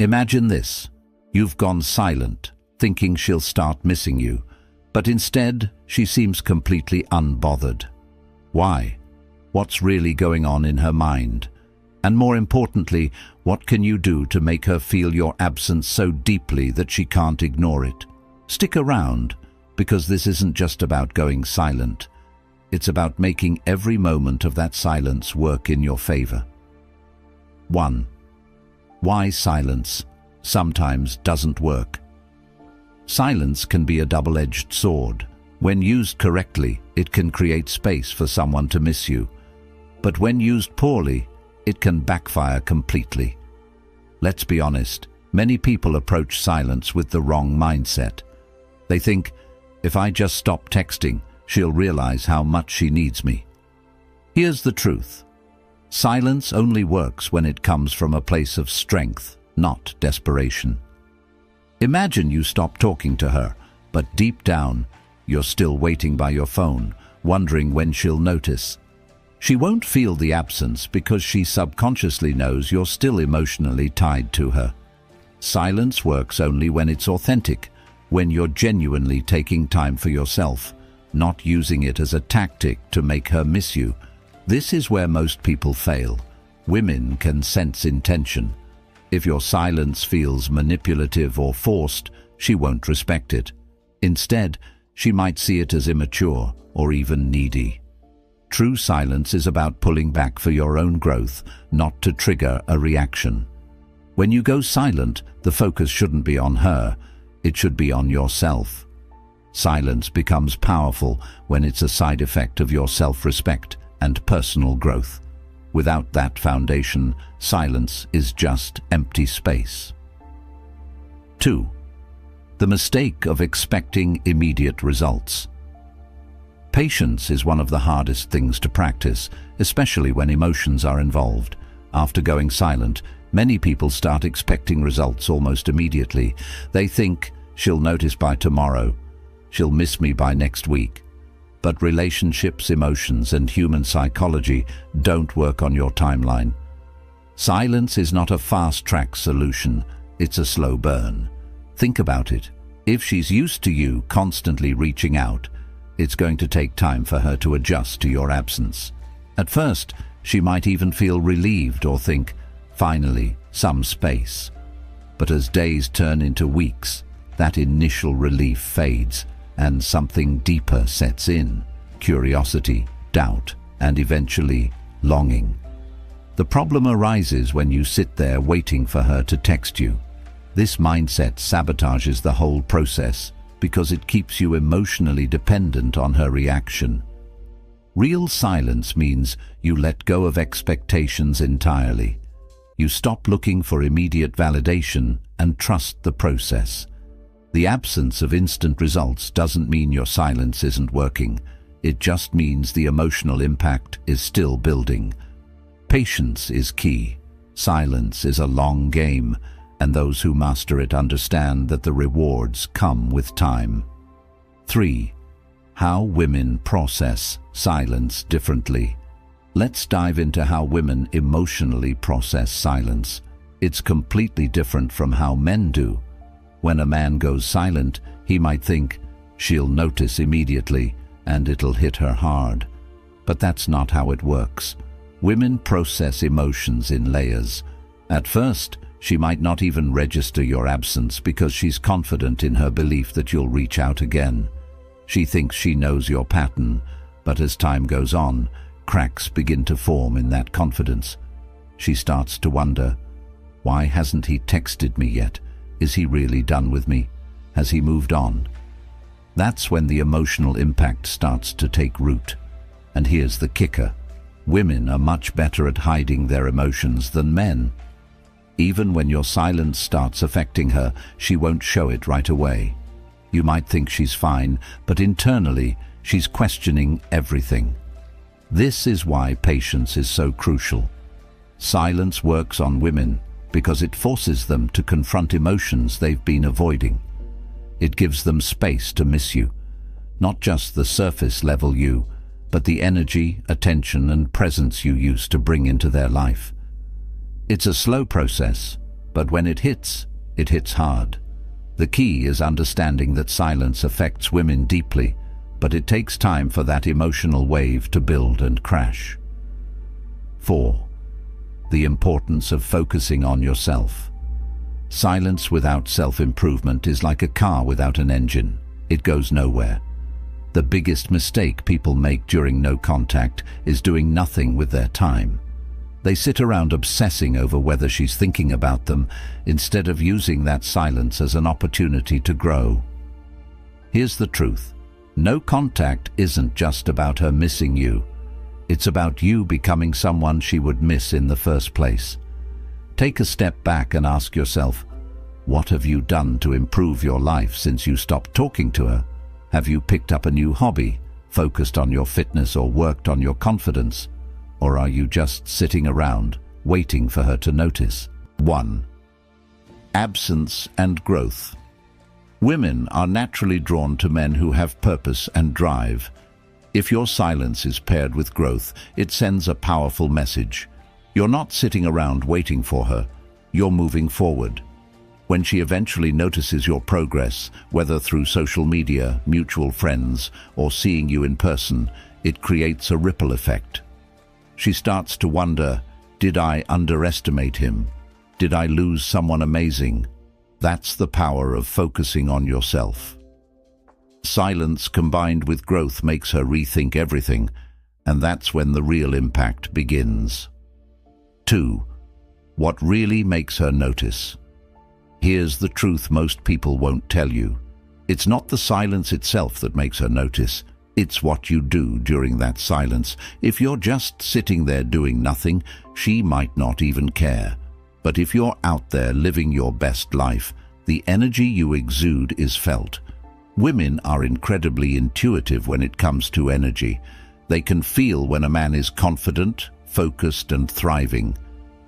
Imagine this. You've gone silent, thinking she'll start missing you, but instead she seems completely unbothered. Why? What's really going on in her mind? And more importantly, what can you do to make her feel your absence so deeply that she can't ignore it? Stick around, because this isn't just about going silent. It's about making every moment of that silence work in your favor. 1. Why silence sometimes doesn't work. Silence can be a double-edged sword. When used correctly, it can create space for someone to miss you. But when used poorly, it can backfire completely. Let's be honest, many people approach silence with the wrong mindset. They think, if I just stop texting, she'll realize how much she needs me. Here's the truth. Silence only works when it comes from a place of strength, not desperation. Imagine you stop talking to her, but deep down, you're still waiting by your phone, wondering when she'll notice. She won't feel the absence because she subconsciously knows you're still emotionally tied to her. Silence works only when it's authentic, when you're genuinely taking time for yourself, not using it as a tactic to make her miss you. This is where most people fail. Women can sense intention. If your silence feels manipulative or forced, she won't respect it. Instead, she might see it as immature or even needy. True silence is about pulling back for your own growth, not to trigger a reaction. When you go silent, the focus shouldn't be on her, it should be on yourself. Silence becomes powerful when it's a side effect of your self-respect and personal growth. Without that foundation, silence is just empty space. 2. The mistake of expecting immediate results. Patience is one of the hardest things to practice, especially when emotions are involved. After going silent, many people start expecting results almost immediately. They think, she'll notice by tomorrow, she'll miss me by next week. But relationships, emotions, and human psychology don't work on your timeline. Silence is not a fast-track solution, it's a slow burn. Think about it. If she's used to you constantly reaching out, it's going to take time for her to adjust to your absence. At first, she might even feel relieved or think, finally, some space. But as days turn into weeks, that initial relief fades and something deeper sets in: curiosity, doubt, and eventually longing. The problem arises when you sit there waiting for her to text you. This mindset sabotages the whole process because it keeps you emotionally dependent on her reaction. Real silence means you let go of expectations entirely. You stop looking for immediate validation and trust the process. The absence of instant results doesn't mean your silence isn't working. It just means the emotional impact is still building. Patience is key. Silence is a long game, and those who master it understand that the rewards come with time. 3. How women process silence differently. Let's dive into how women emotionally process silence. It's completely different from how men do. When a man goes silent, he might think, she'll notice immediately and it'll hit her hard. But that's not how it works. Women process emotions in layers. At first, she might not even register your absence because she's confident in her belief that you'll reach out again. She thinks she knows your pattern, but as time goes on, cracks begin to form in that confidence. She starts to wonder, why hasn't he texted me yet? Is he really done with me? Has he moved on? That's when the emotional impact starts to take root. And here's the kicker. Women are much better at hiding their emotions than men. Even when your silence starts affecting her, she won't show it right away. You might think she's fine, but internally, she's questioning everything. This is why patience is so crucial. Silence works on women because it forces them to confront emotions they've been avoiding. It gives them space to miss you, not just the surface level you, but the energy, attention, and presence you used to bring into their life. It's a slow process, But when it hits hard. The key is understanding that silence affects women deeply, but it takes time for that emotional wave to build and crash. 4. The importance of focusing on yourself. Silence without self-improvement is like a car without an engine. It goes nowhere. The biggest mistake people make during no contact is doing nothing with their time. They sit around obsessing over whether she's thinking about them, instead of using that silence as an opportunity to grow. Here's the truth. No contact isn't just about her missing you. It's about you becoming someone she would miss in the first place. Take a step back and ask yourself, what have you done to improve your life since you stopped talking to her? Have you picked up a new hobby, focused on your fitness, or worked on your confidence? Or are you just sitting around, waiting for her to notice? 1. Absence and growth. Women are naturally drawn to men who have purpose and drive. If your silence is paired with growth, it sends a powerful message. You're not sitting around waiting for her, you're moving forward. When she eventually notices your progress, whether through social media, mutual friends, or seeing you in person, it creates a ripple effect. She starts to wonder, did I underestimate him? Did I lose someone amazing? That's the power of focusing on yourself. Silence combined with growth makes her rethink everything, and that's when the real impact begins. 2. What really makes her notice? Here's the truth most people won't tell you. It's not the silence itself that makes her notice. It's what you do during that silence. If you're just sitting there doing nothing, she might not even care. But if you're out there living your best life, the energy you exude is felt. Women are incredibly intuitive when it comes to energy. They can feel when a man is confident, focused, and thriving.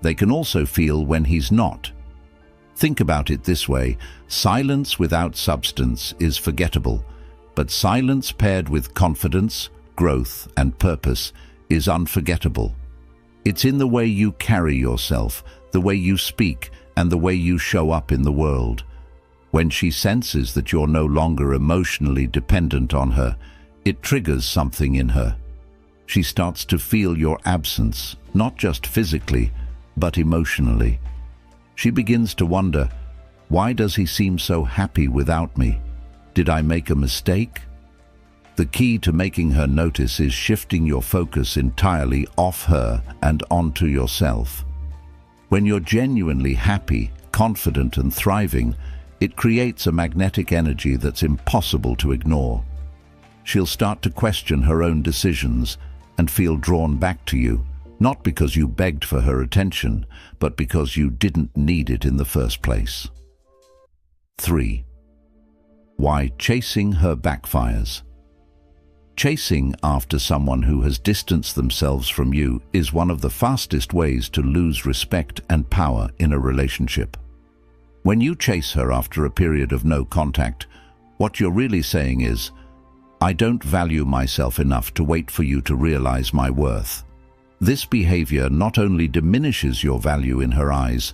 They can also feel when he's not. Think about it this way: silence without substance is forgettable. But silence paired with confidence, growth, and purpose is unforgettable. It's in the way you carry yourself, the way you speak, and the way you show up in the world. When she senses that you're no longer emotionally dependent on her, it triggers something in her. She starts to feel your absence, not just physically, but emotionally. She begins to wonder, why does he seem so happy without me? Did I make a mistake? The key to making her notice is shifting your focus entirely off her and onto yourself. When you're genuinely happy, confident, and thriving, it creates a magnetic energy that's impossible to ignore. She'll start to question her own decisions and feel drawn back to you, not because you begged for her attention, but because you didn't need it in the first place. 3. Why chasing her backfires. Chasing after someone who has distanced themselves from you is one of the fastest ways to lose respect and power in a relationship. When you chase her after a period of no contact, what you're really saying is, I don't value myself enough to wait for you to realize my worth. This behavior not only diminishes your value in her eyes,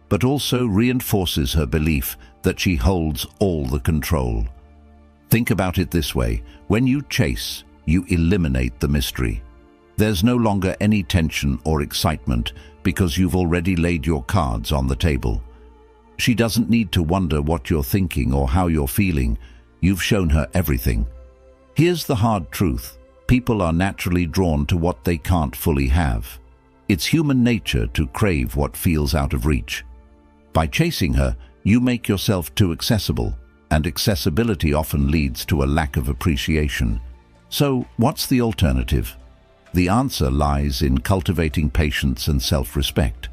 but also reinforces her belief that she holds all the control. Think about it this way: when you chase, you eliminate the mystery. There's no longer any tension or excitement because you've already laid your cards on the table. She doesn't need to wonder what you're thinking or how you're feeling. You've shown her everything. Here's the hard truth: people are naturally drawn to what they can't fully have. It's human nature to crave what feels out of reach. By chasing her, you make yourself too accessible, and accessibility often leads to a lack of appreciation. So, what's the alternative? The answer lies in cultivating patience and self-respect.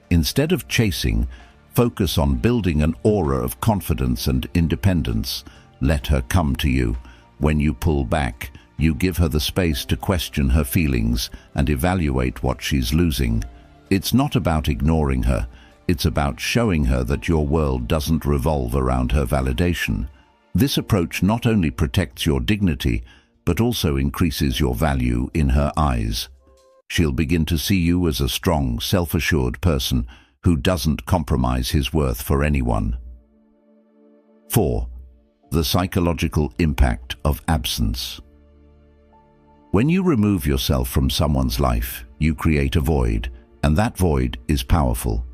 Instead of chasing, focus on building an aura of confidence and independence. Let her come to you. When you pull back, you give her the space to question her feelings and evaluate what she's losing. It's not about ignoring her. It's about showing her that your world doesn't revolve around her validation. This approach not only protects your dignity, but also increases your value in her eyes. She'll begin to see you as a strong, self-assured person who doesn't compromise his worth for anyone. 4. The psychological impact of absence. When you remove yourself from someone's life, you create a void, and that void is powerful.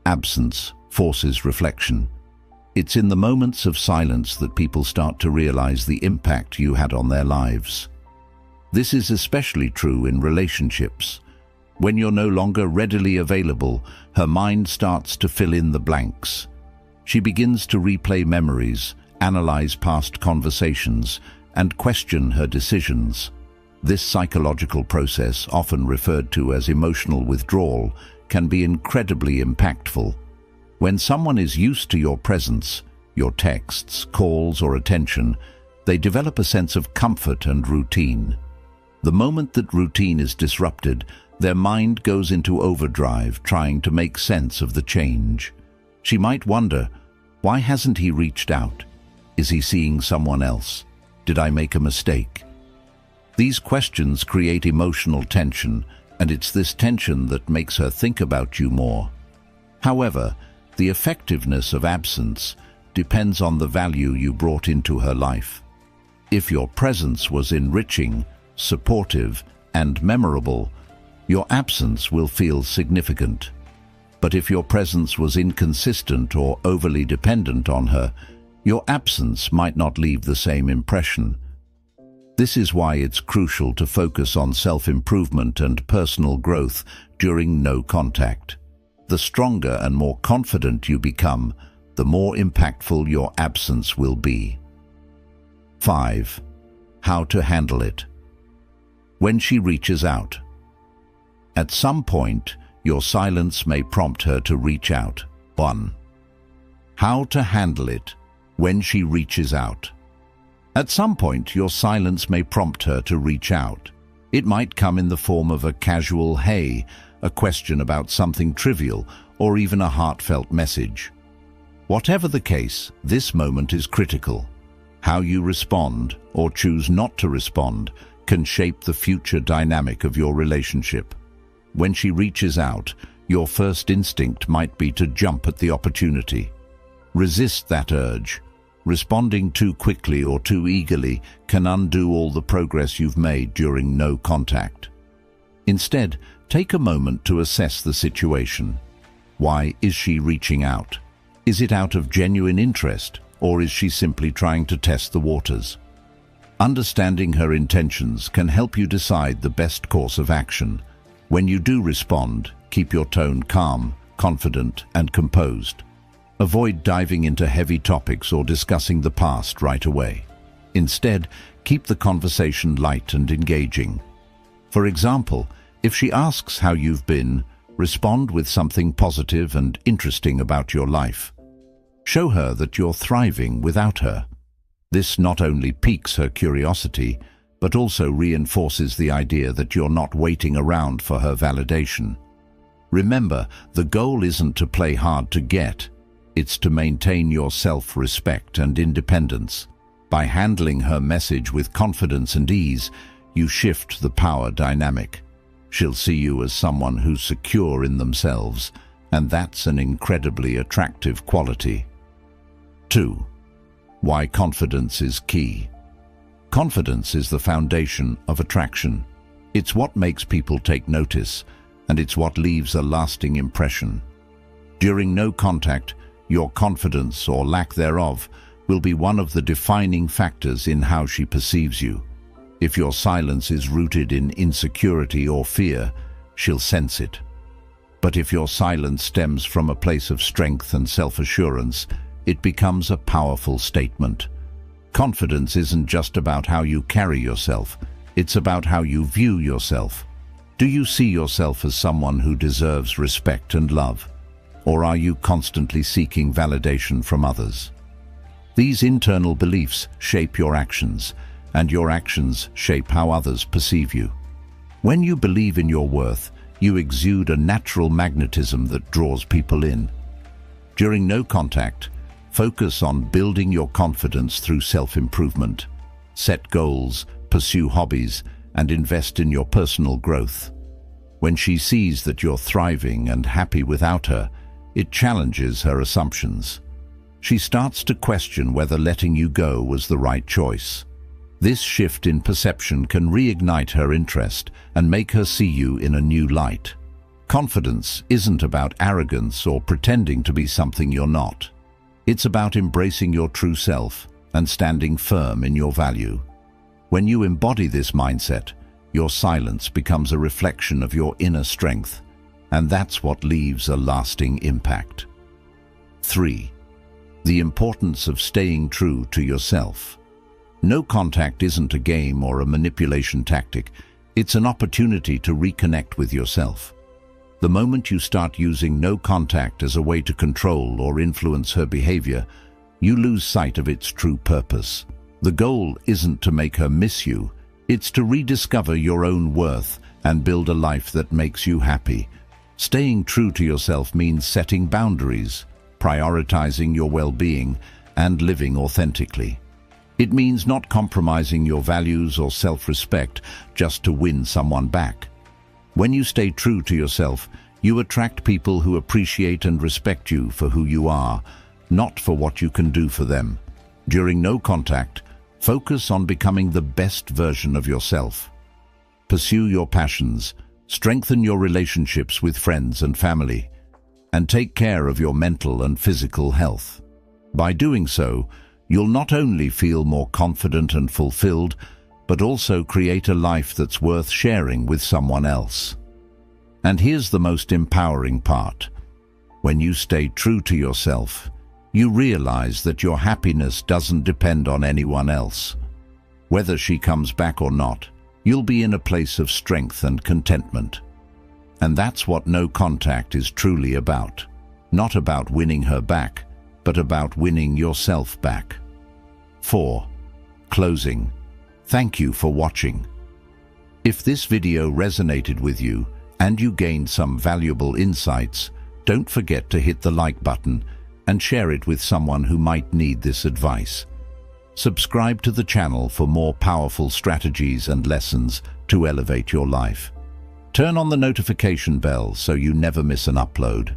Absence forces reflection. It's in the moments of silence that people start to realize the impact you had on their lives. This is especially true in relationships. When you're no longer readily available, her mind starts to fill in the blanks. She begins to replay memories, analyze past conversations, and question her decisions. This psychological process, often referred to as emotional withdrawal, can be incredibly impactful. When someone is used to your presence, your texts, calls, or attention, they develop a sense of comfort and routine. The moment that routine is disrupted, their mind goes into overdrive, trying to make sense of the change. She might wonder, why hasn't he reached out? Is he seeing someone else? Did I make a mistake? These questions create emotional tension, and it's this tension that makes her think about you more. However, the effectiveness of absence depends on the value you brought into her life. If your presence was enriching, supportive, and memorable, your absence will feel significant. But if your presence was inconsistent or overly dependent on her, your absence might not leave the same impression. This is why it's crucial to focus on self-improvement and personal growth during no contact. The stronger and more confident you become, the more impactful your absence will be. 5. How to handle it. When she reaches out. At some point, your silence may prompt her to reach out. 1. How to handle it when she reaches out. At some point, your silence may prompt her to reach out. It might come in the form of a casual "hey," a question about something trivial, or even a heartfelt message. Whatever the case, this moment is critical. How you respond, or choose not to respond, can shape the future dynamic of your relationship. When she reaches out, your first instinct might be to jump at the opportunity. Resist that urge. Responding too quickly or too eagerly can undo all the progress you've made during no contact. Instead, take a moment to assess the situation. Why is she reaching out? Is it out of genuine interest, or is she simply trying to test the waters? Understanding her intentions can help you decide the best course of action. When you do respond, keep your tone calm, confident, and composed. Avoid diving into heavy topics or discussing the past right away. Instead, keep the conversation light and engaging. For example, if she asks how you've been, respond with something positive and interesting about your life. Show her that you're thriving without her. This not only piques her curiosity, but also reinforces the idea that you're not waiting around for her validation. Remember, the goal isn't to play hard to get. It's to maintain your self-respect and independence. By handling her message with confidence and ease, you shift the power dynamic. She'll see you as someone who's secure in themselves, and that's an incredibly attractive quality. 2. Why confidence is key. Confidence is the foundation of attraction. It's what makes people take notice, and it's what leaves a lasting impression. During no contact, your confidence, or lack thereof, will be one of the defining factors in how she perceives you. If your silence is rooted in insecurity or fear, she'll sense it. But if your silence stems from a place of strength and self-assurance, it becomes a powerful statement. Confidence isn't just about how you carry yourself, it's about how you view yourself. Do you see yourself as someone who deserves respect and love? Or are you constantly seeking validation from others? These internal beliefs shape your actions, and your actions shape how others perceive you. When you believe in your worth, you exude a natural magnetism that draws people in. During no contact, focus on building your confidence through self-improvement. Set goals, pursue hobbies, and invest in your personal growth. When she sees that you're thriving and happy without her, It challenges her assumptions. She starts to question whether letting you go was the right choice. This shift in perception can reignite her interest and make her see you in a new light. Confidence isn't about arrogance or pretending to be something you're not. It's about embracing your true self and standing firm in your value. When you embody this mindset, your silence becomes a reflection of your inner strength, and that's what leaves a lasting impact. 3. The importance of staying true to yourself. No contact isn't a game or a manipulation tactic. It's an opportunity to reconnect with yourself. The moment you start using no contact as a way to control or influence her behavior, you lose sight of its true purpose. The goal isn't to make her miss you, it's to rediscover your own worth and build a life that makes you happy. Staying true to yourself means setting boundaries, prioritizing your well-being, and living authentically. It means not compromising your values or self-respect just to win someone back. When you stay true to yourself, you attract people who appreciate and respect you for who you are, not for what you can do for them. During no contact, focus on becoming the best version of yourself. Pursue your passions, strengthen your relationships with friends and family, and take care of your mental and physical health. By doing so, you'll not only feel more confident and fulfilled, but also create a life that's worth sharing with someone else. And here's the most empowering part. When you stay true to yourself, you realize that your happiness doesn't depend on anyone else. Whether she comes back or not, you'll be in a place of strength and contentment. And that's what no contact is truly about. Not about winning her back, but about winning yourself back. 4. Closing. Thank you for watching. If this video resonated with you and you gained some valuable insights, don't forget to hit the like button and share it with someone who might need this advice. Subscribe to the channel for more powerful strategies and lessons to elevate your life. Turn on the notification bell so you never miss an upload.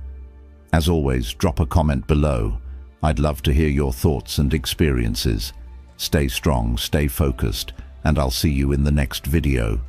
As always, drop a comment below. I'd love to hear your thoughts and experiences. Stay strong, stay focused, and I'll see you in the next video.